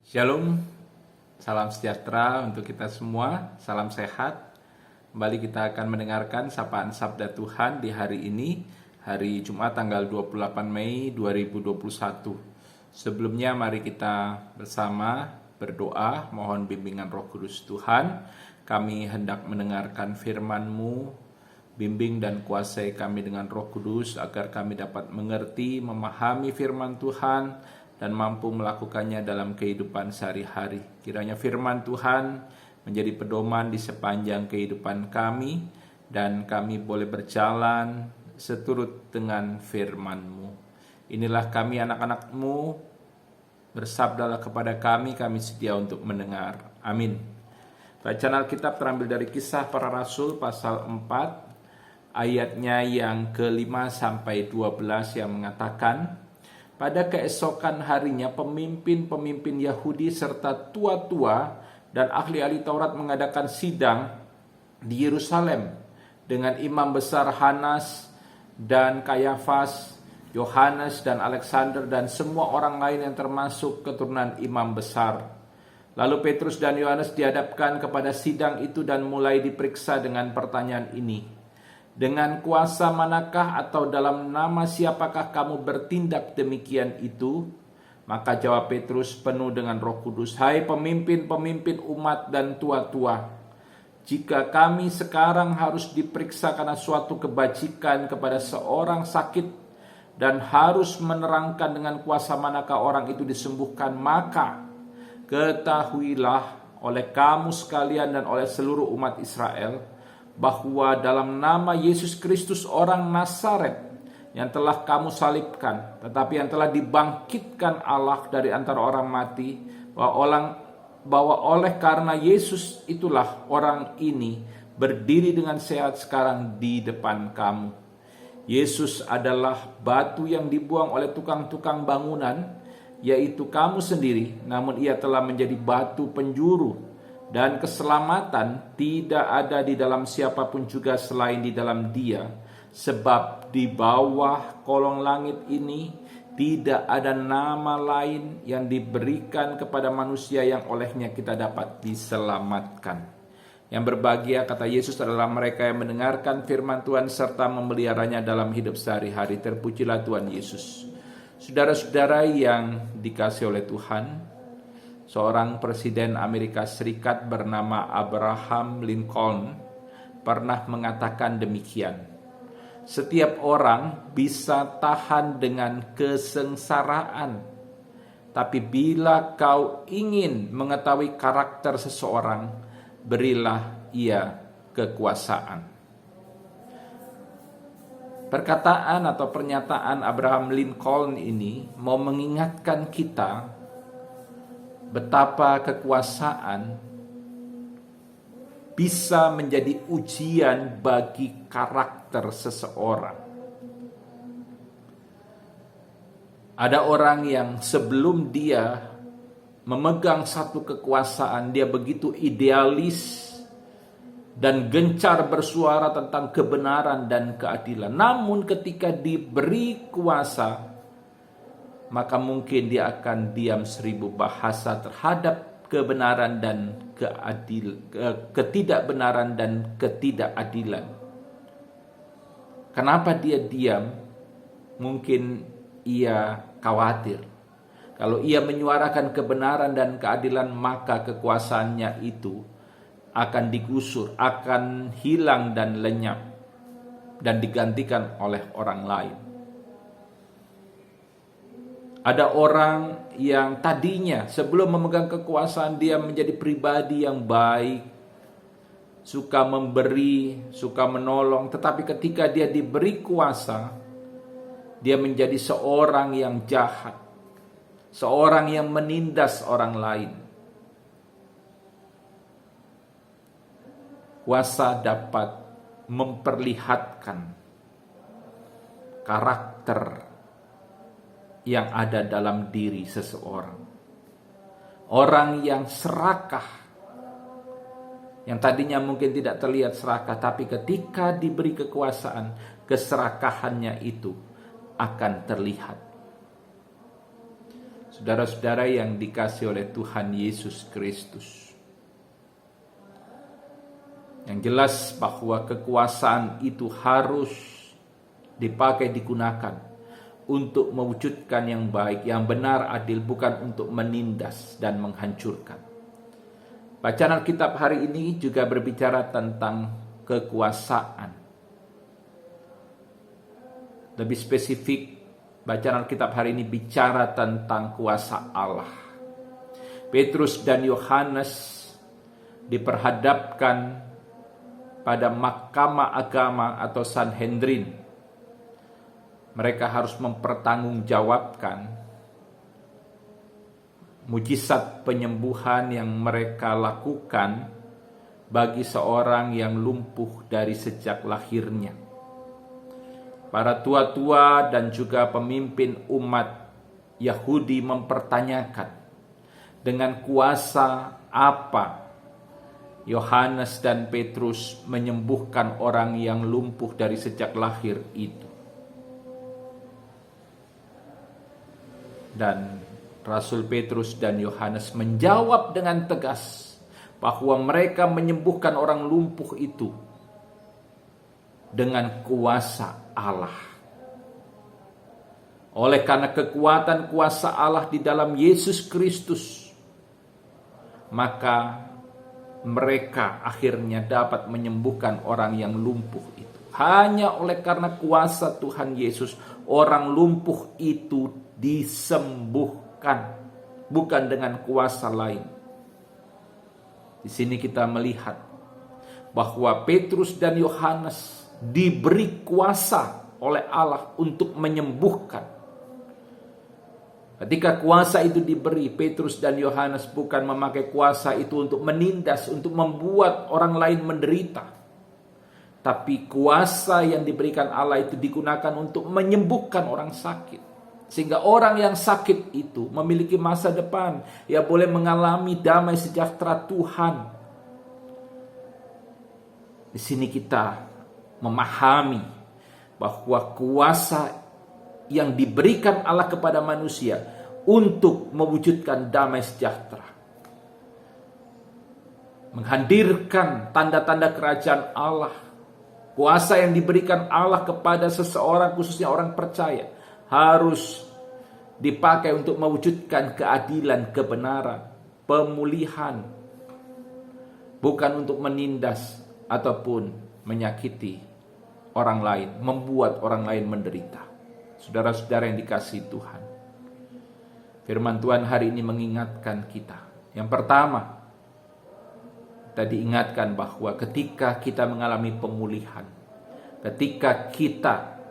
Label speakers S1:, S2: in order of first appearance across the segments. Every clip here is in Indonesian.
S1: Shalom, salam sejahtera untuk kita semua, salam sehat. Kembali kita akan mendengarkan sapaan Sabda Tuhan di hari ini, hari Jumat tanggal 28 Mei 2021. Sebelumnya mari kita bersama berdoa, mohon bimbingan Roh Kudus Tuhan. Kami hendak mendengarkan firman-Mu, bimbing dan kuasai kami dengan Roh Kudus agar kami dapat mengerti, memahami firman Tuhan, dan mampu melakukannya dalam kehidupan sehari-hari. Kiranya firman Tuhan menjadi pedoman di sepanjang kehidupan kami, dan kami boleh berjalan seturut dengan firman-Mu. Inilah kami anak-anak-Mu, bersabdalah kepada kami sedia untuk mendengar. Amin. Bacaan Alkitab terambil dari Kisah Para Rasul pasal 4, ayatnya yang ke-5 sampai 12 yang mengatakan, pada keesokan harinya pemimpin-pemimpin Yahudi serta tua-tua dan ahli-ahli Taurat mengadakan sidang di Yerusalem dengan imam besar Hanas dan Kayafas, Yohanes dan Alexander dan semua orang lain yang termasuk keturunan imam besar. Lalu Petrus dan Yohanes dihadapkan kepada sidang itu dan mulai diperiksa dengan pertanyaan ini. Dengan kuasa manakah atau dalam nama siapakah kamu bertindak demikian itu? Maka jawab Petrus penuh dengan Roh Kudus, hai pemimpin-pemimpin umat dan tua-tua, jika kami sekarang harus diperiksa karena suatu kebajikan kepada seorang sakit dan harus menerangkan dengan kuasa manakah orang itu disembuhkan, maka ketahuilah oleh kamu sekalian dan oleh seluruh umat Israel, bahwa dalam nama Yesus Kristus orang Nazaret yang telah kamu salibkan, tetapi yang telah dibangkitkan Allah dari antara orang mati, bahwa oleh karena Yesus itulah orang ini berdiri dengan sehat sekarang di depan kamu. Yesus adalah batu yang dibuang oleh tukang-tukang bangunan, yaitu kamu sendiri, namun ia telah menjadi batu penjuru. Dan keselamatan tidak ada di dalam siapapun juga selain di dalam Dia, sebab di bawah kolong langit ini tidak ada nama lain yang diberikan kepada manusia yang olehnya kita dapat diselamatkan. Yang berbahagia, kata Yesus, adalah mereka yang mendengarkan firman Tuhan serta memeliharanya dalam hidup sehari-hari. Terpujilah Tuhan Yesus. Saudara-saudara yang dikasihi oleh Tuhan, seorang presiden Amerika Serikat bernama Abraham Lincoln pernah mengatakan demikian. Setiap orang bisa tahan dengan kesengsaraan, tapi bila kau ingin mengetahui karakter seseorang, berilah ia kekuasaan. Perkataan atau pernyataan Abraham Lincoln ini mau mengingatkan kita betapa kekuasaan bisa menjadi ujian bagi karakter seseorang. Ada orang yang sebelum dia memegang satu kekuasaan, dia begitu idealis dan gencar bersuara tentang kebenaran dan keadilan. Namun ketika diberi kuasa, maka mungkin dia akan diam 1000 bahasa terhadap kebenaran dan ketidakbenaran dan ketidakadilan. Kenapa dia diam? Mungkin ia khawatir. Kalau ia menyuarakan kebenaran dan keadilan, maka kekuasaannya itu akan digusur, akan hilang dan lenyap, dan digantikan oleh orang lain. Ada orang yang tadinya sebelum memegang kekuasaan dia menjadi pribadi yang baik, suka memberi, suka menolong, tetapi ketika dia diberi kuasa, dia menjadi seorang yang jahat, seorang yang menindas orang lain. Kuasa dapat memperlihatkan karakter yang ada dalam diri seseorang. Orang yang serakah, yang tadinya mungkin tidak terlihat serakah, tapi ketika diberi kekuasaan, keserakahannya itu akan terlihat. Saudara-saudara yang dikasihi oleh Tuhan Yesus Kristus, yang jelas bahwa kekuasaan itu harus dipakai, digunakan untuk mewujudkan yang baik, yang benar, adil, bukan untuk menindas dan menghancurkan. Bacaan Alkitab hari ini juga berbicara tentang kekuasaan. Lebih spesifik, bacaan Alkitab hari ini bicara tentang kuasa Allah. Petrus dan Yohanes diperhadapkan pada mahkamah agama atau Sanhedrin. Mereka harus mempertanggungjawabkan mujizat penyembuhan yang mereka lakukan bagi seorang yang lumpuh dari sejak lahirnya. Para tua-tua dan juga pemimpin umat Yahudi mempertanyakan dengan kuasa apa Yohanes dan Petrus menyembuhkan orang yang lumpuh dari sejak lahir itu. Dan Rasul Petrus dan Yohanes menjawab dengan tegas bahwa mereka menyembuhkan orang lumpuh itu dengan kuasa Allah. Oleh karena kekuatan kuasa Allah di dalam Yesus Kristus, maka mereka akhirnya dapat menyembuhkan orang yang lumpuh itu. Hanya oleh karena kuasa Tuhan Yesus, orang lumpuh itu disembuhkan, bukan dengan kuasa lain. Di sini kita melihat bahwa Petrus dan Yohanes diberi kuasa oleh Allah untuk menyembuhkan. Ketika kuasa itu diberi, Petrus dan Yohanes bukan memakai kuasa itu untuk menindas, untuk membuat orang lain menderita. Tapi kuasa yang diberikan Allah itu digunakan untuk menyembuhkan orang sakit. Sehingga orang yang sakit itu memiliki masa depan. Ia boleh mengalami damai sejahtera Tuhan. Di sini kita memahami bahwa kuasa yang diberikan Allah kepada manusia untuk mewujudkan damai sejahtera, menghadirkan tanda-tanda kerajaan Allah, kuasa yang diberikan Allah kepada seseorang, khususnya orang percaya, harus dipakai untuk mewujudkan keadilan, kebenaran, pemulihan, bukan untuk menindas ataupun menyakiti orang lain, membuat orang lain menderita. Saudara-saudara yang dikasihi Tuhan, firman Tuhan hari ini mengingatkan kita. Yang pertama, kita diingatkan bahwa ketika kita mengalami pemulihan, ketika kita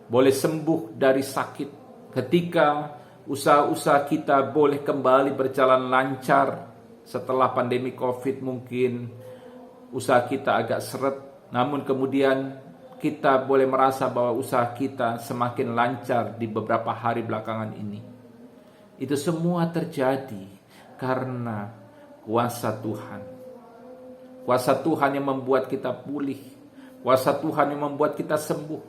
S1: boleh sembuh dari sakit, ketika usaha-usaha kita boleh kembali berjalan lancar setelah pandemi COVID, mungkin usaha kita agak seret, namun kemudian kita boleh merasa bahwa usaha kita semakin lancar di beberapa hari belakangan ini. Itu semua terjadi karena kuasa Tuhan. Kuasa Tuhan yang membuat kita pulih. Kuasa Tuhan yang membuat kita sembuh.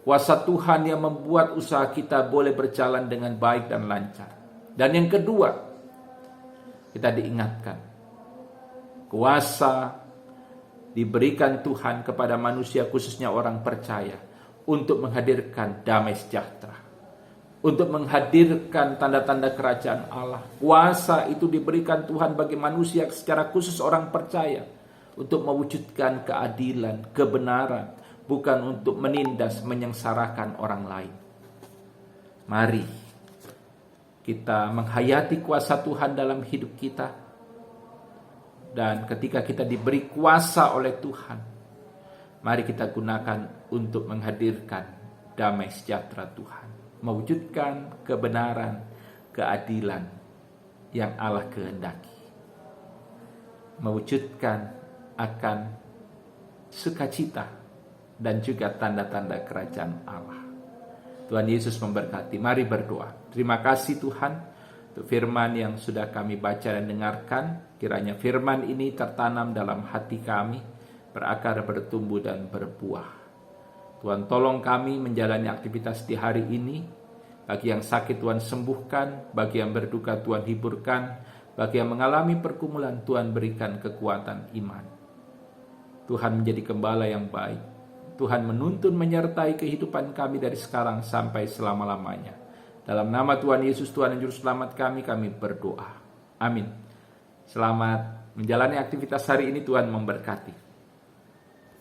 S1: Kuasa Tuhan yang membuat usaha kita boleh berjalan dengan baik dan lancar. Dan yang kedua, kita diingatkan, kuasa diberikan Tuhan kepada manusia, khususnya orang percaya, untuk menghadirkan damai sejahtera, untuk menghadirkan tanda-tanda kerajaan Allah. Kuasa itu diberikan Tuhan bagi manusia, secara khusus orang percaya, untuk mewujudkan keadilan, kebenaran, bukan untuk menindas, menyengsarakan orang lain. Mari kita menghayati kuasa Tuhan dalam hidup kita. Dan ketika kita diberi kuasa oleh Tuhan, mari kita gunakan untuk menghadirkan damai sejahtera Tuhan, mewujudkan kebenaran, keadilan yang Allah kehendaki, mewujudkan akan sukacita dan juga tanda-tanda kerajaan Allah. Tuhan Yesus memberkati. Mari berdoa. Terima kasih Tuhan untuk firman yang sudah kami baca dan dengarkan. Kiranya firman ini tertanam dalam hati kami, berakar, bertumbuh, dan berbuah. Tuhan, tolong kami menjalani aktivitas di hari ini. Bagi yang sakit Tuhan sembuhkan, bagi yang berduka Tuhan hiburkan, bagi yang mengalami pergumulan Tuhan berikan kekuatan iman. Tuhan menjadi gembala yang baik. Tuhan menuntun menyertai kehidupan kami dari sekarang sampai selama-lamanya. Dalam nama Tuhan Yesus, Tuhan dan Juru Selamat kami berdoa. Amin. Selamat menjalani aktivitas hari ini, Tuhan memberkati.